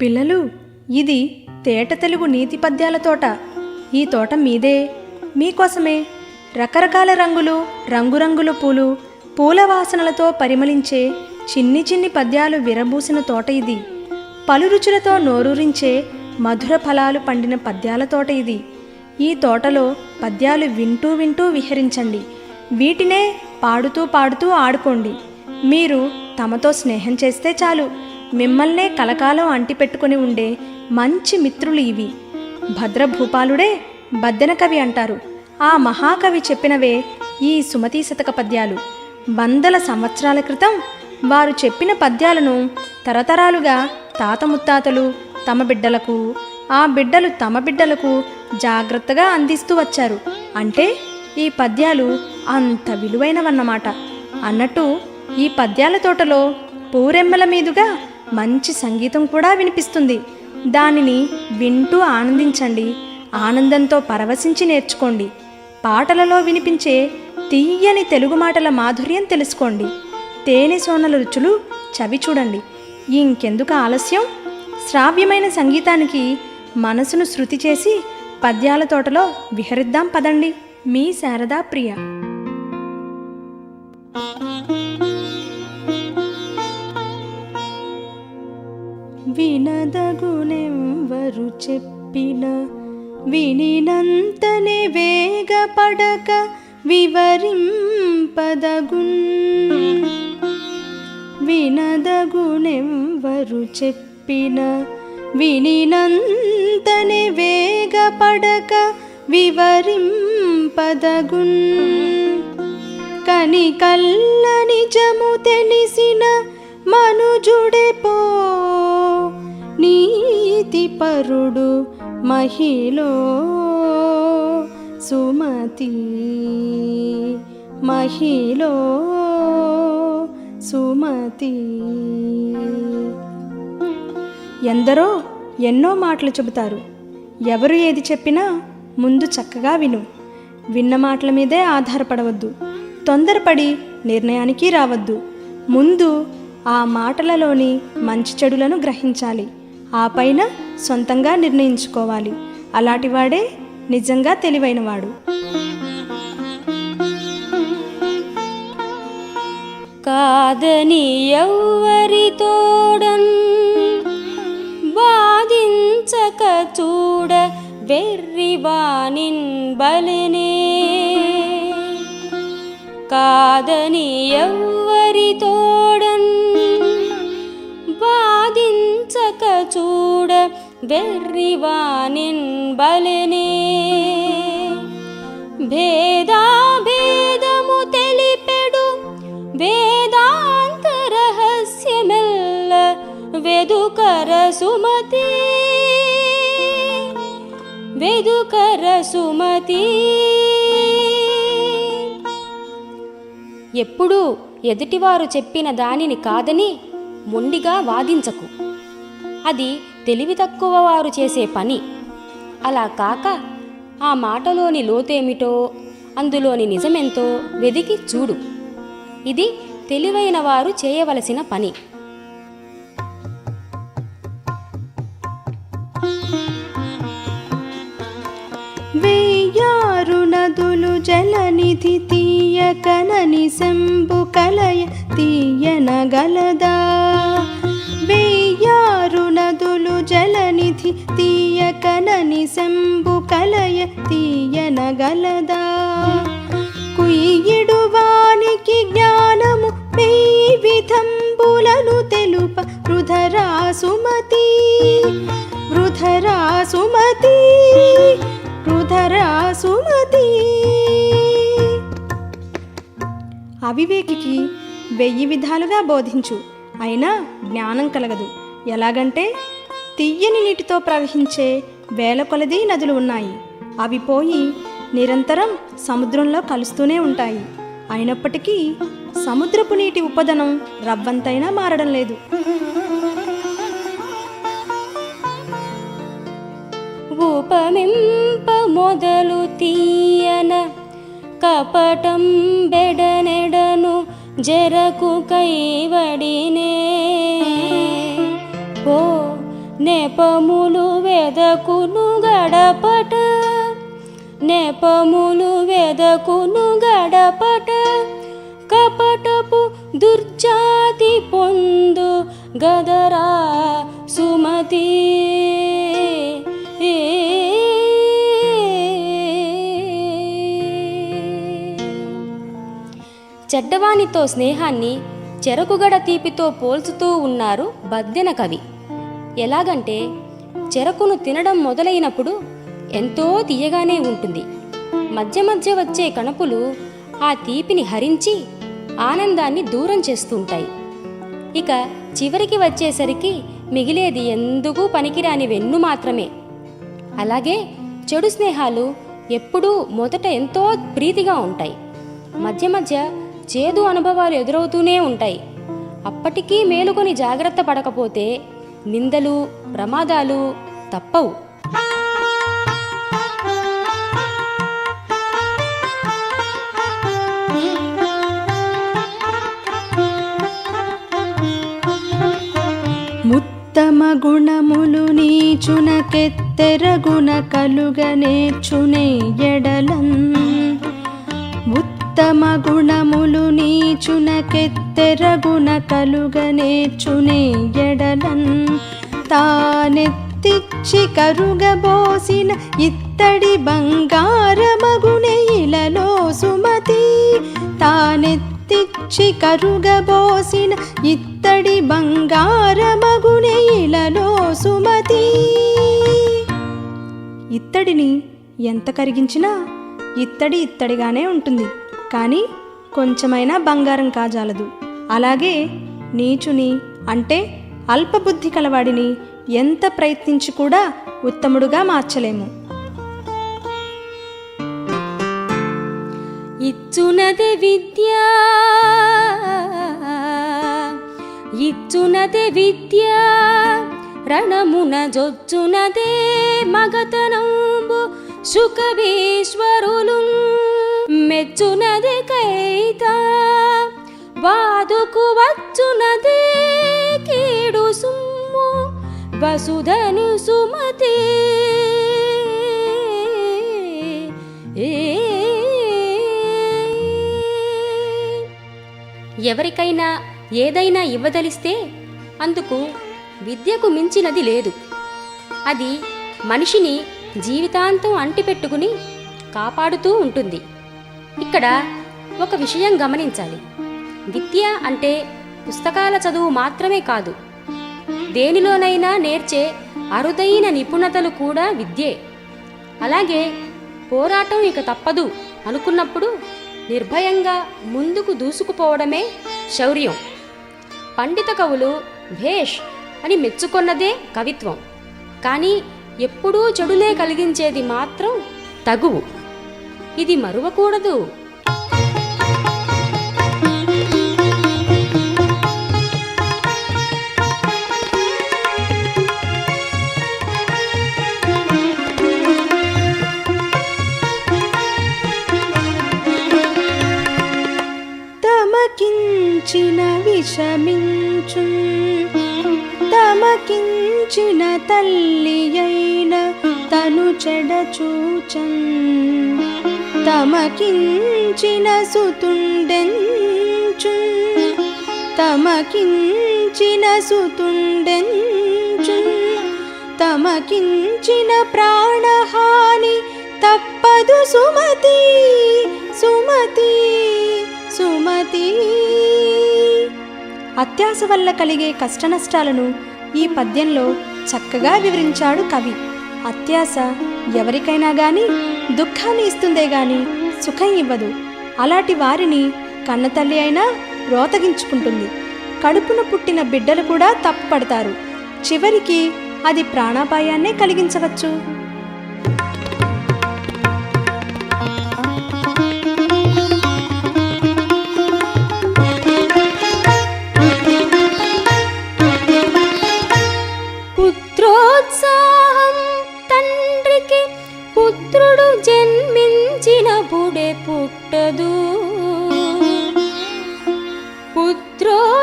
పిల్లలు, ఇది తేట తెలుగు నీతి పద్యాల తోట. ఈ తోట మీదే, మీకోసమే. రకరకాల రంగులు, రంగురంగుల పూలు, పూల వాసనలతో పరిమళించే చిన్ని చిన్ని పద్యాలు విరబూసిన తోట ఇది. పలు రుచులతో నోరూరించే మధుర ఫలాలు పండిన పద్యాల తోట ఇది. ఈ తోటలో పద్యాలు వింటూ వింటూ విహరించండి. వీటినే పాడుతూ పాడుతూ ఆడుకోండి. మీరు తమతో స్నేహం చేస్తే చాలు, మిమ్మల్నే కలకాలం అంటిపెట్టుకుని ఉండే మంచి మిత్రులు ఇవి. భద్రభూపాలుడే బద్దెన కవి అంటారు. ఆ మహాకవి చెప్పినవే ఈ సుమతీ శతక పద్యాలు. వందల సంవత్సరాల క్రితం వారు చెప్పిన పద్యాలను తరతరాలుగా తాత ముత్తాతలు తమ బిడ్డలకు, ఆ బిడ్డలు తమ బిడ్డలకు జాగ్రత్తగా అందిస్తూ వచ్చారు. అంటే ఈ పద్యాలు అంత విలువైనవన్నమాట. అన్నట్టు ఈ పద్యాల తోటలో పూరెమ్మల మీదుగా మంచి సంగీతం కూడా వినిపిస్తుంది. దానిని వింటూ ఆనందించండి. ఆనందంతో పరవశించి నేర్చుకోండి. పాటలలో వినిపించే తీయని తెలుగు మాటల మాధుర్యం తెలుసుకోండి. తేనె సోనల రుచులు చవి చూడండి. ఇంకెందుకు ఆలస్యం? శ్రావ్యమైన సంగీతానికి మనసును శృతి చేసి పద్యాల తోటలో విహరిద్దాం పదండి. మీ శారదా ప్రియ. వినదగునెవ్వరు చెప్పిన వినినంతనే వేగపడక వివరింపదగున్. వినదగునెవ్వరు చెప్పిన వినినంతనే వేగపడక వివరింపదగున్. కని కల్ల నిజము తెలిసిన మనుజుడే పో నీతి పరుడు మహిళో సుమతి. మహిళో సుమతి. ఎందరో ఎన్నో మాటలు చెబుతారు. ఎవరు ఏది చెప్పినా ముందు చక్కగా విను. విన్న మాటల మీదే ఆధారపడవద్దు. తొందరపడి నిర్ణయానికి రావద్దు. ముందు ఆ మాటలలోని మంచి చెడులను గ్రహించాలి. ఆ పైన సొంతంగా నిర్ణయించుకోవాలి. అలాంటివాడే నిజంగా తెలివైనవాడు. కాదని ఎవ్వరితోడన్ వాదించక చూడ వెర్రివానిన్ బలెనే. కాదని ఎవ్వరితోడన్ వాదించక చూడ వెర్రివానిన్ బలెనే. భేదాభేదము తెలిపెడు వేదాంత రహస్యమెల్ల వెదుకర సుమతి. వెదుకర సుమతి. ఎప్పుడూ ఎదుటివారు చెప్పిన దానిని కాదని మొండిగా వాదించకు. అది తెలివి తక్కువ వారు చేసే పని. అలా కాక ఆ మాటలోని లోతేమిటో, అందులోని నిజమెంతో వెదికి చూడు. ఇది తెలివైన వారు చేయవలసిన పని. వెయ్యారు నదులు జలనిధి తీయకనని శంభు కలయ తీయనగలదా. వెయ్యారు నదులు జలనిధి తీయకనని శంభు కలయ తీయనగలదా. కుయ్యిడువానికి జ్ఞానము వెయ్యి విధంబులను తెలుప వృధరా సుమతి. వృధరా సుమతి. వృధరా సుమతి. అవివేకికి 1000 విధాలుగా బోధించు, అయినా జ్ఞానం కలగదు. ఎలాగంటే తియ్యని నీటితో ప్రవహించే వేల కొలది నదులు ఉన్నాయి. అవి పోయి నిరంతరం సముద్రంలో కలుస్తూనే ఉంటాయి. అయినప్పటికీ సముద్రపు నీటి ఉపదనం రవ్వంతైనా మారడం లేదు. ఉపమింప మొదలు తీయన కపటం బెడనెడను జరకు కైవడినే ఓ నెపములు వెదకును గడపట నెపములు వెదకును గడపట కపటపు దుర్జాతి పొందు గదరా సుమతి. చెడ్డవానితో స్నేహాన్ని చెరకుగడ తీపితో పోల్చుతూ ఉన్నారు బద్దెన కవి. ఎలాగంటే చెరకును తినడం మొదలైనప్పుడు ఎంతో తీయగానే ఉంటుంది. మధ్య మధ్య వచ్చే కణపులు ఆ తీపిని హరించి ఆనందాన్ని దూరం చేస్తుంటాయి. ఇక చివరికి వచ్చేసరికి మిగిలేది ఎందుకు పనికిరాని వెన్ను మాత్రమే. అలాగే చెడు స్నేహాలు ఎప్పుడూ మొదట ఎంతో ప్రీతిగా ఉంటాయి. మధ్య మధ్య చేదు అనుభవాలు ఎదురవుతూనే ఉంటాయి. అప్పటికీ మేలుకొని జాగ్రత్త పడకపోతే నిందలు ప్రమాదాలు తప్పవు. ముత్తమ గుణములు నీచునకెత్తెరగున కలుగ నేర్చునే ఎడలన్ ఉత్తమ గుణములు నీచునకెత్తెరగున కలుగ నేర్చునే ఎడలన్ తానెత్తిచ్చి కరుగబోసిన ఇత్తడి బంగారమగునే ఇలలో సుమతి. తానెత్తిచ్చి కరుగబోసిన ఇత్తడి బంగారమగునే ఇలలో సుమతి. ఇత్తడిని ఎంత కరిగించినా ఇత్తడి ఇత్తడిగానే ఉంటుంది, కానీ కొంచెమైనా బంగారం కాజాలదు. అలాగే నీచుని అంటే అల్పబుద్ధి కలవాడిని ఎంత ప్రయత్నించి కూడా ఉత్తముడుగా మార్చలేము. ఇచ్చునదే విద్య ఇచ్చునదే విద్య రణమున జొచ్చునదే మగతనంబు శుకవీశ్వరులు మెచ్చునదే కైత వాదుకు వచ్చునదే కీడు సుమ్ము వసుధను సుమతి. ఎవరికైనా ఏదైనా ఇవ్వదలిస్తే అందుకు విద్యకు మించినది లేదు. అది మనిషిని జీవితాంతం అంటిపెట్టుకుని కాపాడుతూ ఉంటుంది. ఇక్కడ ఒక విషయం గమనించాలి. విద్య అంటే పుస్తకాల చదువు మాత్రమే కాదు, దేనిలోనైనా నేర్చే అరుదైన నిపుణతలు కూడా విద్యే. అలాగే పోరాటం ఇక తప్పదు అనుకున్నప్పుడు నిర్భయంగా ముందుకు దూసుకుపోవడమే శౌర్యం. పండిత కవులు భేష్ అని మెచ్చుకొన్నదే కవిత్వం. కానీ ఎప్పుడూ చెడునే కలిగించేది మాత్రం తగువు. ఇది మరువకూడదు. తమకించిన విషమించు తమకించిన తల్లి అయిన తను చెడచూచన్ తమకించిన సుతుండెంచు తమకించిన సుతుండెంచు తమకించిన ప్రాణహాని తప్పదు సుమతి సుమతి సుమతి. అత్యాశ వల్ల కలిగే కష్టనష్టాలను ఈ పద్యంలో చక్కగా వివరించాడు కవి. అత్యాశ ఎవరికైనా గాని దుఃఖాన్ని ఇస్తుందే గాని సుఖం ఇవ్వదు. అలాంటి వారిని కన్నతల్లి అయినా రోతగించుకుంటుంది. కడుపున పుట్టిన బిడ్డలు కూడా తప్పుపడతారు. చివరికి అది ప్రాణాపాయాన్నే కలిగించవచ్చు.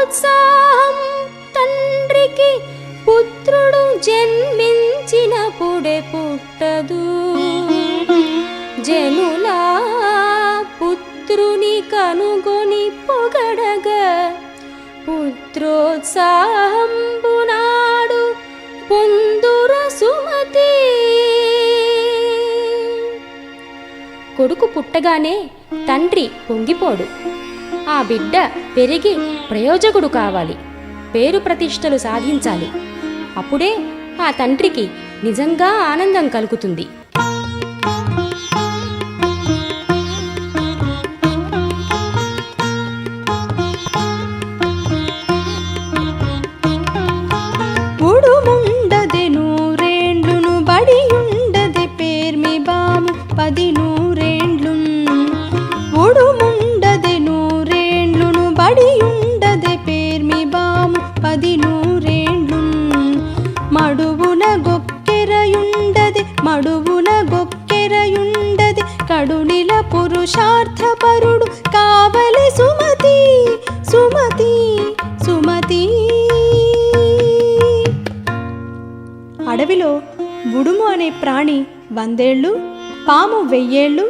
పుత్రోత్సాహం తండ్రికి పుత్రుడు జన్మించినప్పుడే పుట్టదు. జనులా పుత్రుని కనుగొని పొగడగా పుత్రోత్సాహంబునాడు పొందుర సుమతి. కొడుకు పుట్టగానే తండ్రి పొంగిపోడు. ఆ బిడ్డ పెరిగి ప్రయోజకుడు కావాలి, పేరు ప్రతిష్టలు సాధించాలి. అప్పుడే ఆ తండ్రికి నిజంగా ఆనందం కలుగుతుంది. ఉడుముండది నూరేండ్లును బడియుండది పేర్మి బాము 10 నూరేండ్లున్. ఉడుముండది నూరేండ్లును బడియుండది పేర్మి బాము 10 నూరేండ్లున్. మడువున గొక్కెరయుండది కడునిల పురుషార్థపరుడు కావలి సుమతి సుమతి సుమతి. అడవిలో ఉడుము అనే ప్రాణి 100 ఏళ్ళు, పాము 1000 ఏళ్ళు,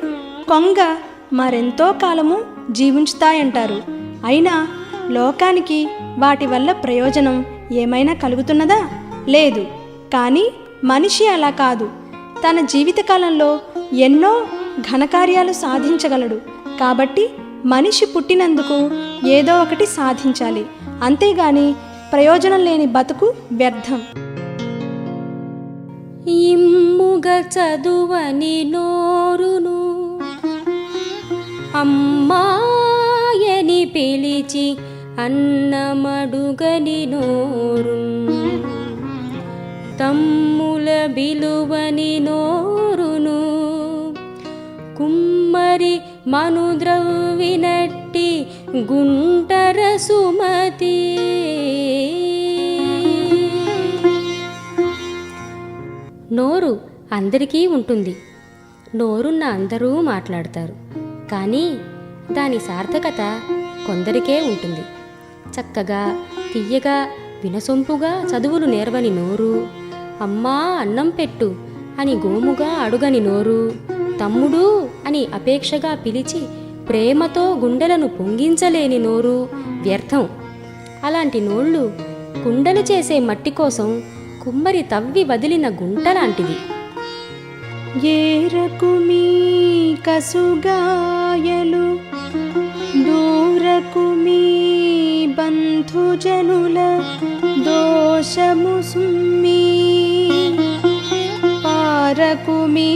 కొంగ మరెంతో కాలము జీవించుతాయంటారు. అయినా లోకానికి వాటి వల్ల ప్రయోజనం ఏమైనా కలుగుతున్నదా? లేదు. కానీ మనిషి అలా కాదు. తన జీవితకాలంలో ఎన్నో ఘనకార్యాలు సాధించగలడు. కాబట్టి మనిషి పుట్టినందుకు ఏదో ఒకటి సాధించాలి. అంతేగాని ప్రయోజనం లేని బతుకు వ్యర్థం. ఇమ్ముగ చదువని నోరును అమ్మాయని పిలిచి అన్నమడుగని నోరు, తమ్ముల బిలువని నోరును కుమ్మరి మనుద్రవ్వినట్టి గుంటర సుమతి. నోరు అందరికీ ఉంటుంది. నోరున్న అందరూ మాట్లాడతారు. కానీ దాని సార్థకత కొందరికే ఉంటుంది. చక్కగా తియ్యగా వినసొంపుగా చదువులు నేర్వని నోరు, అమ్మా అన్నం పెట్టు అని గోముగా అడుగని నోరు, తమ్ముడు అని అపేక్షగా పిలిచి ప్రేమతో గుండెలను పొంగించలేని నోరు వ్యర్థం. అలాంటి నోళ్ళు కుండలు చేసే మట్టి కోసం కుమ్మరి తవ్వి వదిలిన గుంటలాంటిది. ఏరకు మీ కసుగాయలు దూరకు మీ బంధుజనుల దోషము సుమ్మి, పారకు మీ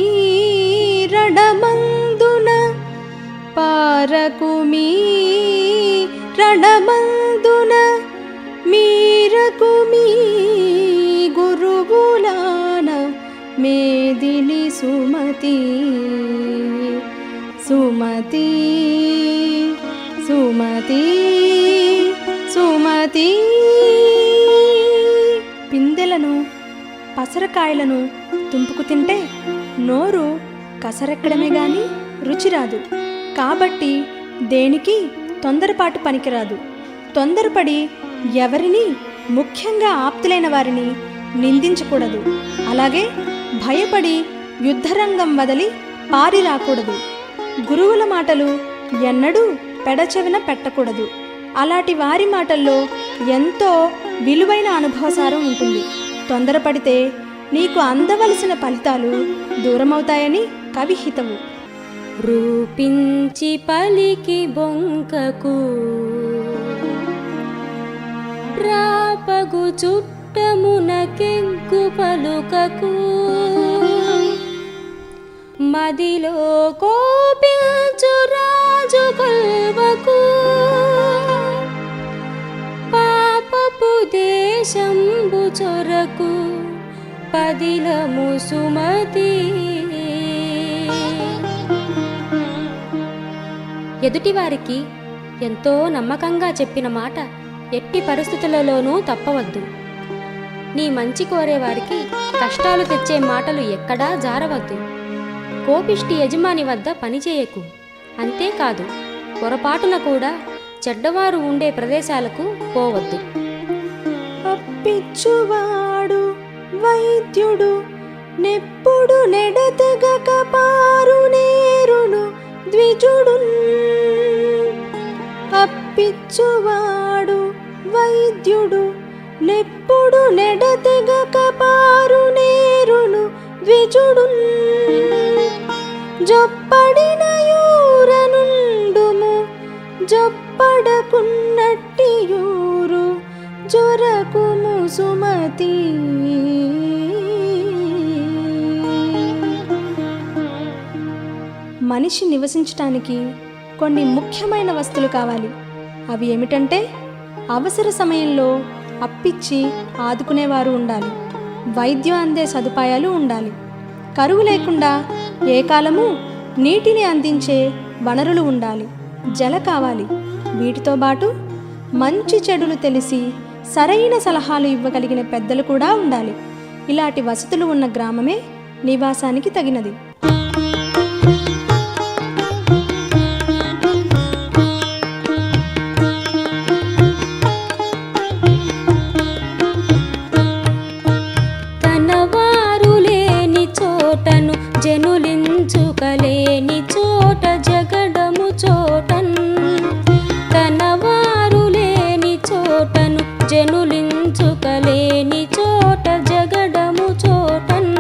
రణమందున మీరకు మీ గురువులాన మేదిని సుమతి సుమతి సుమతి సుమతి. పిందెలను పసరకాయలను తుంపుకు తింటే నోరు కసరెక్కడమే గాని రుచి రాదు. కాబట్టి దేనికి తొందరపాటు పనికిరాదు. తొందరపడి ఎవరిని, ముఖ్యంగా ఆప్తులైన వారిని నిందించకూడదు. అలాగే భయపడి యుద్ధరంగం వదిలి పారి రాకూడదు. గురువుల మాటలు ఎన్నడూ పెడచెవిన పెట్టకూడదు. అలాంటి వారి మాటల్లో ఎంతో విలువైన అనుభవసారం ఉంటుంది. తొందరపడితే నీకు అందవలసిన ఫలితాలు దూరమవుతాయని కవి హితవు. రూపించి పలికి బొంకకు రాపగు చుట్టమునకెంకు పలుకకు, మదిలో కోపించు రాజు కొల్వకు, పాపపు దేశంబు చొరకు పదిలము సుమతి. ఎదుటివారికి ఎంతో నమ్మకంగా చెప్పిన మాట ఎట్టి పరిస్థితులలోనూ తప్పవద్దు. నీ మంచి కోరేవారికి కష్టాలు తెచ్చే మాటలు ఎక్కడా జారవద్దు. కోపిష్టి యజమాని వద్ద పనిచేయకు. అంతేకాదు, పొరపాటున కూడా చెడ్డవారు ఉండే ప్రదేశాలకు పోవద్దు. అప్పిచ్చువాడు వైద్యుడు నెప్పుడు నెడతెగక పారు నేరును ద్విజుడు. అప్పిచ్చువాడు వైద్యుడు నెప్పుడు నెడతెగక పారు నేరును ద్విజుడు. జొప్పడిన యూరనుండుము జొప్పడకున్నట్టియూరు జొరకుము సుమతి. మనిషి నివసించటానికి కొన్ని ముఖ్యమైన వస్తువులు కావాలి. అవి ఏమిటంటే అవసర సమయంలో అప్పిచ్చి ఆదుకునేవారు ఉండాలి, వైద్యం అందే సదుపాయాలు ఉండాలి, కరువు లేకుండా ఏ కాలము నీటిని అందించే వనరులు ఉండాలి, జల కావాలి. వీటితో పాటు మంచి చెడులు తెలిసి సరైన సలహాలు ఇవ్వగలిగిన పెద్దలు కూడా ఉండాలి. ఇలాంటి వసతులు ఉన్న గ్రామమే నివాసానికి తగినది. తనవారు లేని చోటను జనులించుకలేని చోట జగడము చోటన్. తనవారు లేని చోటను జనులించుకలేని చోట జగడము చోటన్.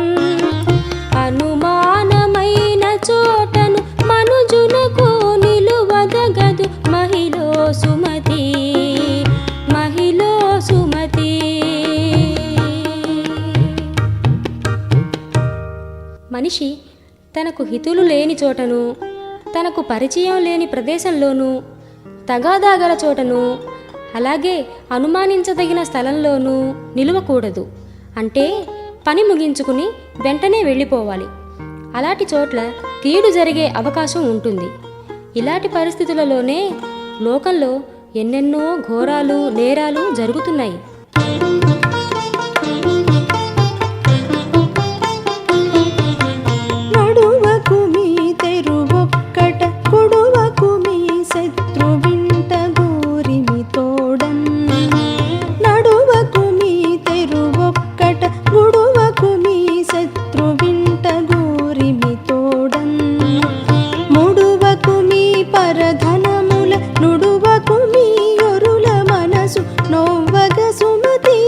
అనుమానమైన చోటను మనుజునకు నిలువదగదు మహిళో సుమతి, మహిళో సుమతి. మనిషి తనకు హితులు లేని చోటను, తనకు పరిచయం లేని ప్రదేశంలోనూ, తగాదాగల చోటను, అలాగే అనుమానించదగిన స్థలంలోనూ నిలువకూడదు. అంటే పని ముగించుకుని వెంటనే వెళ్ళిపోవాలి. అలాంటి చోట్ల కీడు జరిగే అవకాశం ఉంటుంది. ఇలాంటి పరిస్థితులలోనే లోకంలో ఎన్నెన్నో ఘోరాలు, నేరాలు జరుగుతున్నాయి. నడువకు మీ తెరువొక్కట కొడువకు మీ శత్రువింట గోరిమి తోడన్. నడువకు మీ తెరువొక్కట గుడువకు మీ శత్రువింట గోరిమి తోడన్. ముడువకు మీ పరధనముల నుడువకు మీ యొరుల మనసు నొవ్వగ సుమతి.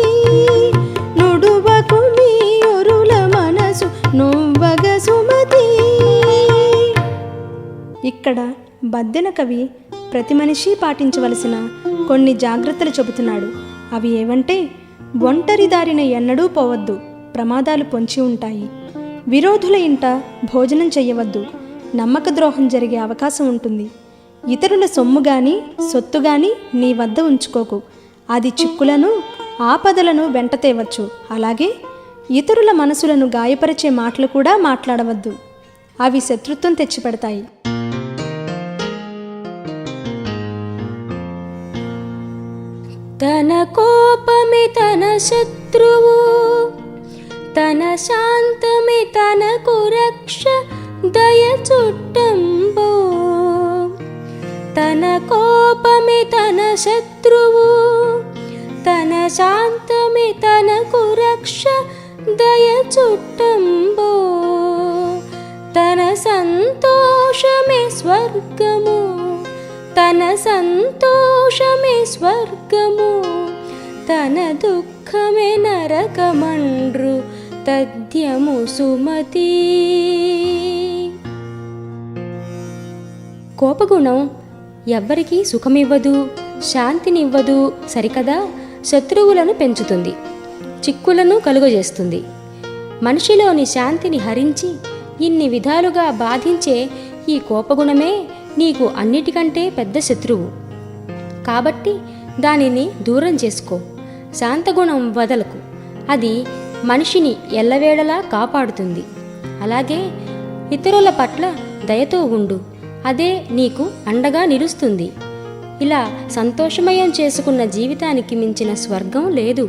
నుడువకు మీ యొరుల మనసు నొవ్వగ సుమతి. ఇక్కడ బద్దెన కవి ప్రతి మనిషి పాటించవలసిన కొన్ని జాగ్రత్తలు చెబుతున్నాడు. అవి ఏవంటే, ఒంటరి దారిన ఎన్నడూ పోవద్దు, ప్రమాదాలు పొంచి ఉంటాయి. విరోధుల ఇంట భోజనం చెయ్యవద్దు, నమ్మక ద్రోహం జరిగే అవకాశం ఉంటుంది. ఇతరుల సొమ్ము గాని సొత్తు గాని నీ వద్ద ఉంచుకోకు, అది చిక్కులను ఆపదలను వెంట తేవచ్చు. అలాగే ఇతరుల మనసులను గాయపరిచే మాటలు కూడా మాట్లాడవద్దు, అవి శత్రుత్వం తెచ్చిపెడతాయి. తన కోపమే తన శత్రువు, తన శాంతమే తనకు రక్ష దయ చుట్టంబో. తన కోపమే తన శత్రువు, తన శాంతమే తనకు రక్ష దయ చుట్టంబో. తన సంతోషమే స్వర్గము, తన సంతోషమే స్వర్గము, తన దుఃఖమే నరకమండ్రు తథ్యము సుమతి. కోపగుణం ఎవ్వరికీ సుఖమివ్వదు, శాంతినివ్వదు, సరికదా శత్రువులను పెంచుతుంది, చిక్కులను కలుగజేస్తుంది. మనిషిలోని శాంతిని హరించి ఇన్ని విధాలుగా బాధించే ఈ కోపగుణమే నీకు అన్నిటికంటే పెద్ద శత్రువు. కాబట్టి దానిని దూరం చేసుకో, శాంతగుణం వదలకు. అది మనిషిని ఎల్లవేళలా కాపాడుతుంది. అలాగే ఇతరుల పట్ల దయతో ఉండు, అదే నీకు అండగా నిలుస్తుంది. ఇలా సంతోషమయం చేసుకున్న జీవితానికి మించిన స్వర్గం లేదు.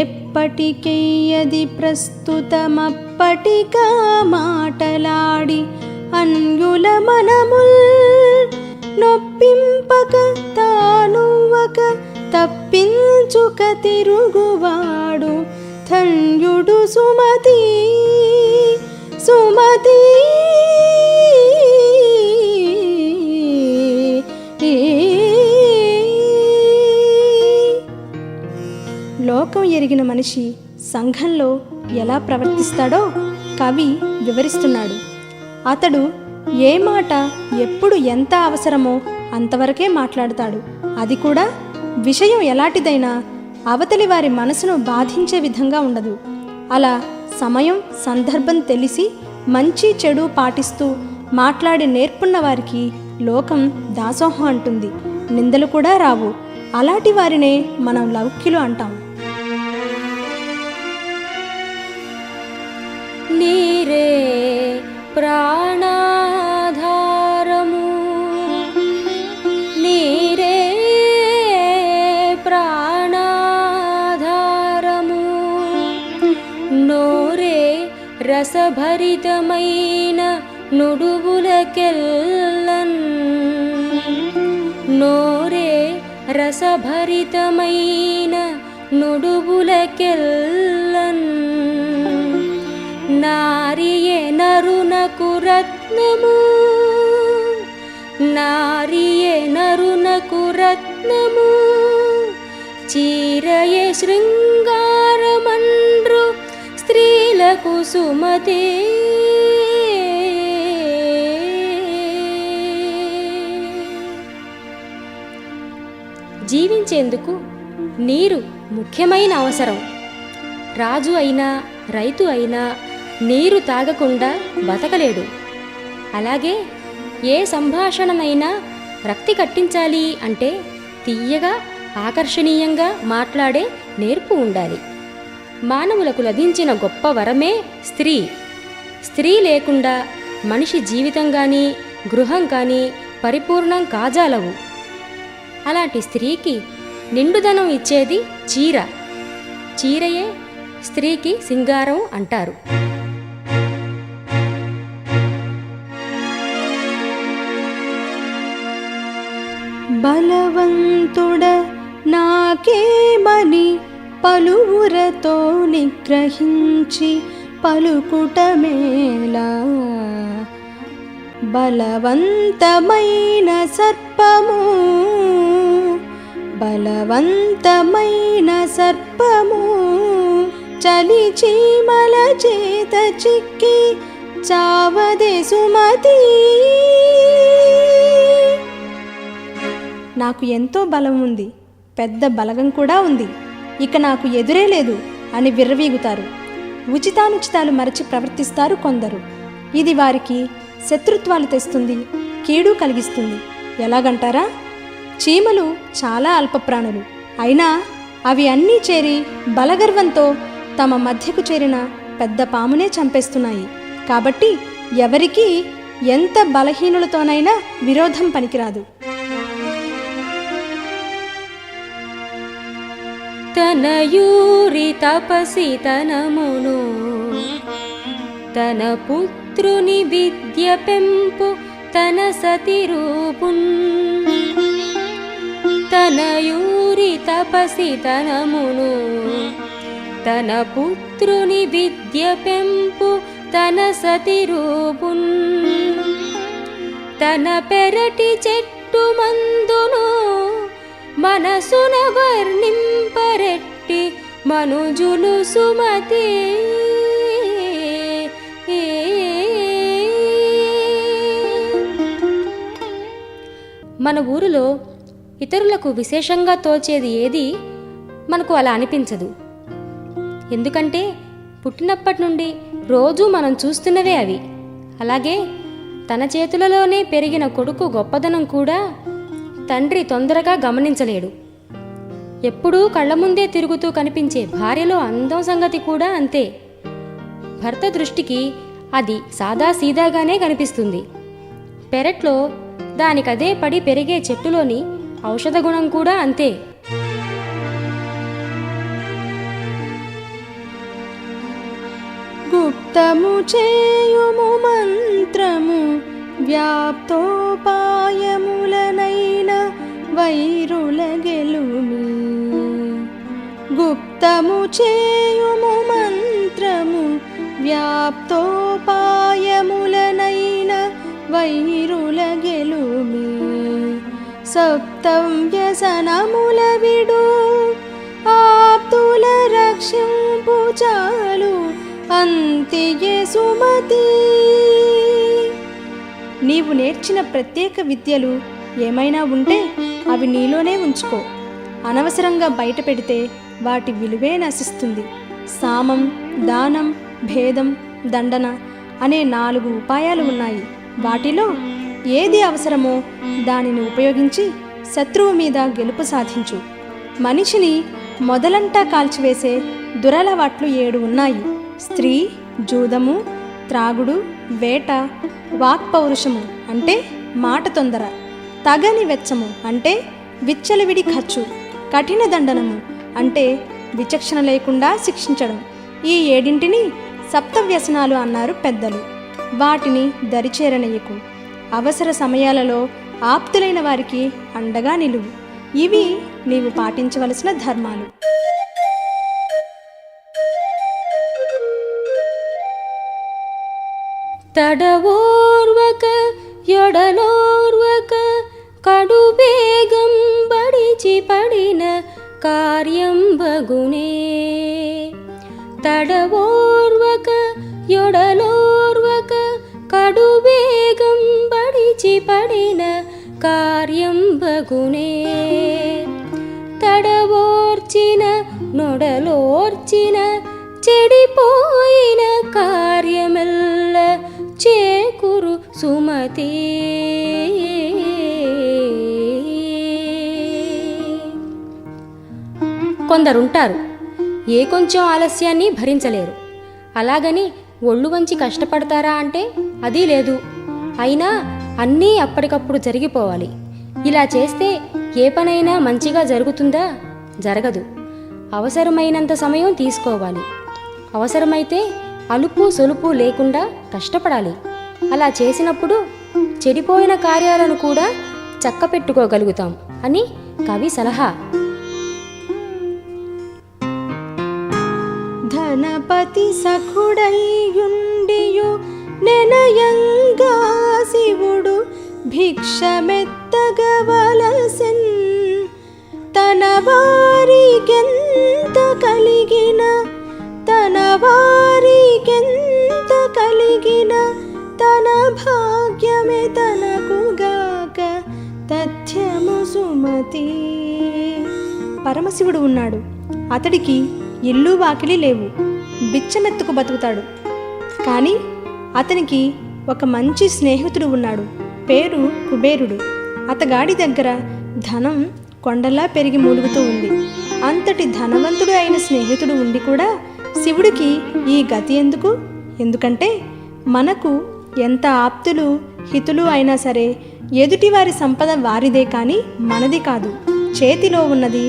ఎప్పటికెయ్యది ప్రస్తుతమప్పటికా మాటలాడి అన్యుల మనముల్ నొప్పింపక తానువ్వక తప్పించుక తిరుగువాడు ధన్యుడు సుమతి సుమతి. లోకం ఎరిగిన మనిషి సంఘంలో ఎలా ప్రవర్తిస్తాడో కవి వివరిస్తున్నాడు. అతడు ఏ మాట ఎప్పుడు ఎంత అవసరమో అంతవరకే మాట్లాడతాడు. అది కూడా విషయం ఎలాంటిదైనా అవతలి వారి మనసును బాధించే విధంగా ఉండదు. అలా సమయం సందర్భం తెలిసి మంచి చెడు పాటిస్తూ మాట్లాడి నేర్పున్న వారికి లోకం దాసోహం అంటుంది. నిందలు కూడా రావు. అలాంటి వారినే మనం లౌక్యులు అంటాం. నీరే ప్రాణాధారము, నీరే ప్రాణాధారము, నోరే రసభరితమైన నుడువులకెల్లన్, నోరే రసభరితమైన నుడువులకెల్లన్, నారియే నరునకు రత్నము, నారియే నరునకు రత్నము, చీరయే శృంగారమండ్రు స్త్రీలకు సుమతే. జీవించేందుకు నీరు ముఖ్యమైన అవసరం. రాజు అయినా రైతు అయినా నీరు తాగకుండా బతకలేడు. అలాగే ఏ సంభాషణనైనా రక్తి కట్టించాలి అంటే తీయగా ఆకర్షణీయంగా మాట్లాడే నేర్పు ఉండాలి. మానవులకు లభించిన గొప్ప వరమే స్త్రీ. స్త్రీ లేకుండా మనిషి జీవితం కానీ గృహం కానీ పరిపూర్ణం కాజాలవు. అలాంటి స్త్రీకి నిండుదనం ఇచ్చేది చీర. చీరయే స్త్రీకి సింగారం అంటారు. బలవంతుడ నాకేమని పలువురతో నిగ్రహించి పలుకుటమేలా, బలవంతమైన సర్పము, బలవంతమైన సర్పము చలి చీమల చేత చిక్కి చావదే సుమతి. నాకు ఎంతో బలం ఉంది, పెద్ద బలగం కూడా ఉంది, ఇక నాకు ఎదురే లేదు అని విర్రవీగుతారు. ఉచితానుచితాలు మరచి ప్రవర్తిస్తారు కొందరు. ఇది వారికి శత్రుత్వాలు తెస్తుంది, కీడు కలిగిస్తుంది. ఎలాగంటారా? చీమలు చాలా అల్పప్రాణులు, అయినా అవి అన్నీ చేరి బలగర్వంతో తమ మధ్యకు చేరిన పెద్ద పామునే చంపేస్తున్నాయి. కాబట్టి ఎవరికీ ఎంత బలహీనులతోనైనా విరోధం పనికిరాదు. తనయూరి తపసి తనమును తన పుత్రుని విద్య పెంపు తన సతి రూపున్, తనయూరి తపసి తనమును తన పుత్రుని విద్య పెంపు తన సతి రూపున్, తన పెరటి చెట్టు మందును మనసున వర్ణింపరెట్టి మనుజులు సుమతి. మన ఊరిలో ఇతరులకు విశేషంగా తోచేది ఏది మనకు అలా అనిపించదు. ఎందుకంటే పుట్టినప్పటి నుండి రోజూ మనం చూస్తున్నవే అవి. అలాగే తన చేతులలోనే పెరిగిన కొడుకు గొప్పదనం కూడా తండ్రి తొందరగా గమనించలేడు. ఎప్పుడూ కళ్ళ ముందే తిరుగుతూ కనిపించే భార్యలో అందం సంగతి కూడా అంతే. భర్త దృష్టికి అది సాదాసీదాగానే కనిపిస్తుంది. పెరట్లో దానికదే పడి పెరిగే చెట్టులోని ఔషధ గుణం కూడా అంతే. గుప్తము చేయుము మంత్రము వ్యాప్తోపాయములనైన వైరుల గెలుమి. గుప్తము చేయుము మంత్రము వ్యాప్తోపాయములనైన వైరుల గెలుమి. సప్తం వ్యసనముల విడు ఆప్తుల రక్షింపు చాలు అంతియే సుమతి. నీవు నేర్చిన ప్రత్యేక విద్యలు ఏమైనా ఉంటే అవి నీలోనే ఉంచుకో. అనవసరంగా బయట పెడితే వాటి విలువే నశిస్తుంది. సామం, దానం, భేదం, దండన అనే 4 ఉపాయాలు ఉన్నాయి. వాటిలో ఏది అవసరమో దానిని ఉపయోగించి శత్రువు మీద గెలుపు సాధించు. మనిషిని మొదలంటా కాల్చివేసే దురలవాట్లు 7 ఉన్నాయి. స్త్రీ, జూదము, త్రాగుడు, వేట, వాక్పౌరుషము అంటే మాట తొందర, తగని వెచ్చము అంటే విచ్చలవిడి ఖర్చు, కఠిన దండనము అంటే విచక్షణ లేకుండా శిక్షించడం. ఈ 7 సప్తవ్యసనాలు అన్నారు పెద్దలు. వాటిని దరిచేరనీయకు. అవసర సమయాలలో ఆప్తులైన వారికి అండగా నిలువు. ఇవి నీవు పాటించవలసిన ధర్మాలు. తడవోర్వక ఎడలోర్వక కడుబేగం బడిచి పడిన కార్యం బగునే. తడవోర్వక ఎడలోర్వక కడుబేగం బడిచి పడిన కార్యం బగునే. తడవోర్చిన నొడలోర్చిన చెడిపోయిన కార్యమెల్ల చేకురు సుమతి. కొందరుంటారు ఏ కొంచెం ఆలస్యాన్ని భరించలేరు. అలాగని ఒళ్ళు వంచి కష్టపడతారా అంటే అది లేదు. అయినా అన్నీ అప్పటికప్పుడు జరిగిపోవాలి. ఇలా చేస్తే ఏ పనైనా మంచిగా జరుగుతుందా? జరగదు. అవసరమైనంత సమయం తీసుకోవాలి. అవసరమైతే అలుపు సొలుపు లేకుండా కష్టపడాలి. అలా చేసినప్పుడు చెడిపోయిన కార్యాలను కూడా చక్కపెట్టుకోగలుగుతాం అని కవి సలహా. ధనపతి సఖుడైయుండియు నెనయంగా శివుడు భిక్షమెత్తగవలసెన్. తన వారికెంత కలిగిన తన భాగ్యమే తనకుగాక తథ్యము సుమతి. పరమశివుడు ఉన్నాడు. అతడికి ఇల్లు వాకిలి లేవు. బిచ్చమెత్తుకు బతుకుతాడు. కానీ అతనికి ఒక మంచి స్నేహితుడు ఉన్నాడు. పేరు కుబేరుడు. అతగాడి దగ్గర ధనం కొండలా పెరిగి మూలుగుతూ ఉంది. అంతటి ధనవంతుడు అయిన స్నేహితుడు ఉండి కూడా శివుడికి ఈ గతి ఎందుకు? ఎందుకంటే మనకు ఎంత ఆప్తులు హితులు అయినా సరే ఎదుటివారి సంపద వారిదే కానీ మనది కాదు. చేతిలో ఉన్నది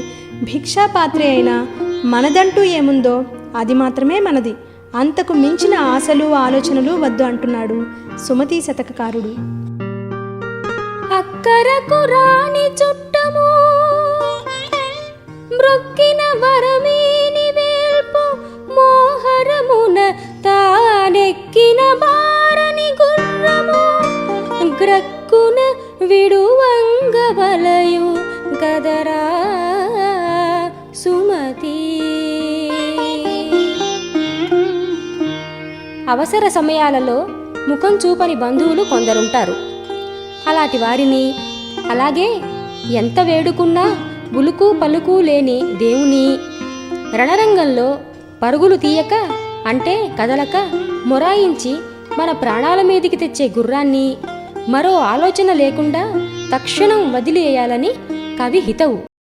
భిక్షాపాత్రే అయినా మనదంటూ ఏముందో అది మాత్రమే మనది. అంతకు మించిన ఆశలు ఆలోచనలు వద్దు అంటున్నాడు సుమతీ శతకకారుడు. అక్కరకు రాని చుట్టము మ్రొక్కిన వరమేని వేల్పు మోహరమున తానెక్కిన బారని గుర్రము గ్రక్కున విడువంగవలయు గదరా సుమతి. అవసర సమయాలలో ముఖం చూపని బంధువులు కొందరుంటారు. అలాంటి వారిని, అలాగే ఎంత వేడుకున్నా ఉలుకు పలుకు లేని దేవుని, రణరంగంలో పరుగులు తీయక అంటే కదలక మొరాయించి మన ప్రాణాల మీదికి తెచ్చే గుర్రాన్ని మరో ఆలోచన లేకుండా తక్షణం వదిలేయాలని కవి హితవు.